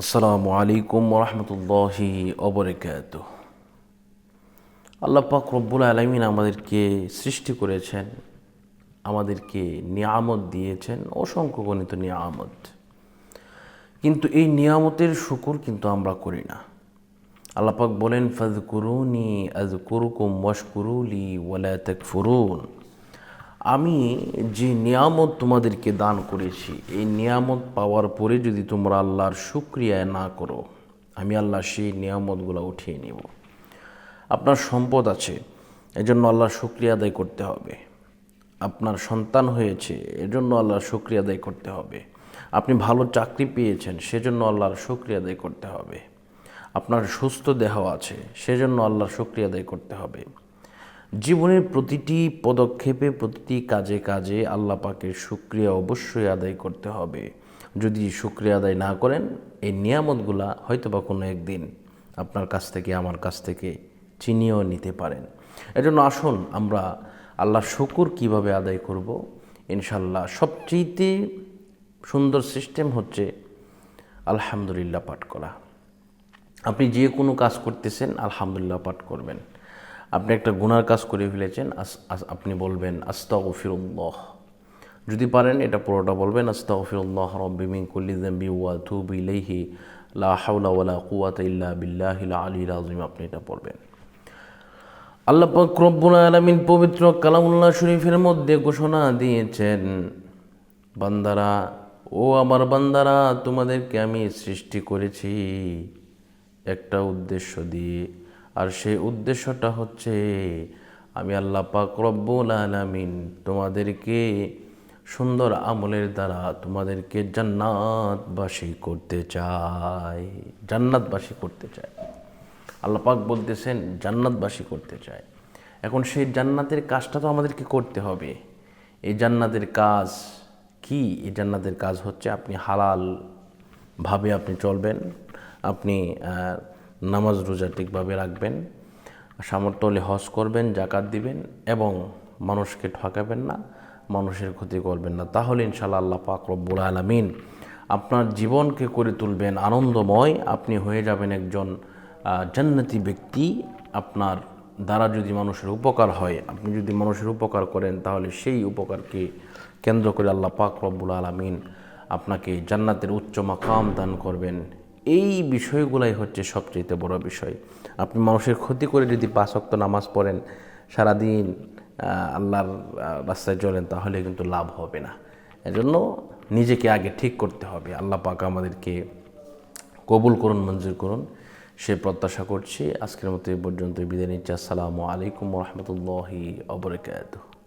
আসসালামু আলাইকুম ওরহমতুল্লাহি ওবরাকাতুহ। আল্লাহ পাক রব্বুল আলামিন আমাদেরকে সৃষ্টি করেছেন, আমাদেরকে নিয়ামত দিয়েছেন, অসংখ্য গণিত নিয়ামত। কিন্তু এই নিয়ামতের শুকর কিন্তু আমরা করি না। আল্লাহ পাক বলেন, ফাযকুরুনি আযকুরুকুম ওয়াশকুরুলি ওয়ালা তাকফুরুন। আমি যে নিয়ামত তোমাদেরকে দান করেছি, এই নিয়ামত পাওয়ার পরে যদি তোমরা আল্লাহর শুকরিয়া না করো, আমি আল্লাহ সেই নিয়ামতগুলো উঠিয়ে নেব। আপনার সম্পদ আছে, এজন্য আল্লাহর শুকরিয়া আদায় করতে হবে। আপনার সন্তান হয়েছে, এজন্য আল্লাহর শুকরিয়া আদায় করতে হবে। আপনি ভালো চাকরি পেয়েছেন, সেজন্য আল্লাহর শুকরিয়া আদায় করতে হবে। আপনার সুস্থ দেহ আছে, সেজন্য আল্লাহর শুকরিয়া আদায় করতে হবে। জীবনের প্রতিটি পদক্ষেপে, প্রতিটি কাজে কাজে আল্লাহ পাকের শুকরিয়া অবশ্যই আদায় করতে হবে। যদি শুকরিয়া আদায় না করেন, এই নিয়ামতগুলা হয়তোবা কোনো একদিন আপনার কাছ থেকে, আমার কাছ থেকে ছিনিয়েও নিতে পারেন। এজন্য আসুন আমরা আল্লাহর শুকর কিভাবে আদায় করব। ইনশাল্লাহ সবচেয়ে সুন্দর সিস্টেম হচ্ছে আলহামদুলিল্লাহ পাঠ করা। আপনি যে কোনো কাজ করতেছেন, আলহামদুলিল্লাহ পাঠ করবেন। আপনি একটা গুনার কাজ করে ফেলেছেন, আপনি বলবেন আস্তাগফিরুল্লাহ। যদি পারেন এটা পুরোটা বলবেন, আস্তাগফিরুল্লাহ রাব্বি মিন কুল্লি যামবি ওয়া আতুবু ইলাইহি লা হাওলা ওয়ালা কুওয়াতা ইল্লা বিল্লাহিল আলিয়্যিল আযীম। আপনি এটা পড়বেন। আল্লাহ পাক রব্বুল আলামিন পবিত্র কালামুল্লাহ শরীফের মধ্যে ঘোষণা দিয়েছেন, বান্দারা, ও আমার বান্দারা, তোমাদেরকে আমি সৃষ্টি করেছি একটা উদ্দেশ্য দিয়ে, আর সেই উদ্দেশ্যটা হচ্ছে আমি আল্লাহ পাক রব্বুল আলামিন তোমাদেরকে সুন্দর আমলের দ্বারা তোমাদেরকে জান্নাতবাসী করতে চাই। জান্নাতবাসী করতে চাই। আল্লাহ পাক বলতেছেন জান্নাতবাসী করতে চায়। এখন সেই জান্নাতের কাজটা তো আমাদেরকে করতে হবে। এই জান্নাতের কাজ কি? এই জান্নাতের কাজ হচ্ছে আপনি হালালভাবে আপনি চলবেন, আপনি নামাজ রোজা ঠিকভাবে রাখবেন, সামর্থ্য হলে হজ করবেন, জাকাত দিবেন, এবং মানুষকে ঠকাবেন না, মানুষের ক্ষতি করবেন না। তাহলে ইনশাআল্লাহ আল্লাহ পাক রব্বুল আলামিন আপনার জীবনকে করে তুলবেন আনন্দময়। আপনি হয়ে যাবেন একজন জান্নাতি ব্যক্তি। আপনার দ্বারা যদি মানুষের উপকার হয়, আপনি যদি মানুষের উপকার করেন, তাহলে সেই উপকারকে কেন্দ্র করে আল্লাহ পাক রব্বুল আলামিন আপনাকে জান্নাতের উচ্চ মাকাম দান করবেন। এই বিষয়গুলাই হচ্ছে সবচেয়ে বড় বিষয়। আপনি মানুষের ক্ষতি করে যদি 5 ওয়াক্ত নামাজ পড়েন, সারাদিন আল্লাহর রাস্তায় চলেন, তাহলে কিন্তু লাভ হবে না। এজন্য নিজেকে আগে ঠিক করতে হবে। আল্লাহ পাক আমাদেরকে কবুল করুন, মঞ্জুর করুন, সে প্রত্যাশা করছি। আজকের মতো এই পর্যন্ত বিদায় নিচ্ছি। আসসালামু আলাইকুম ওয়া রাহমাতুল্লাহি ওয়া বারাকাতুহু।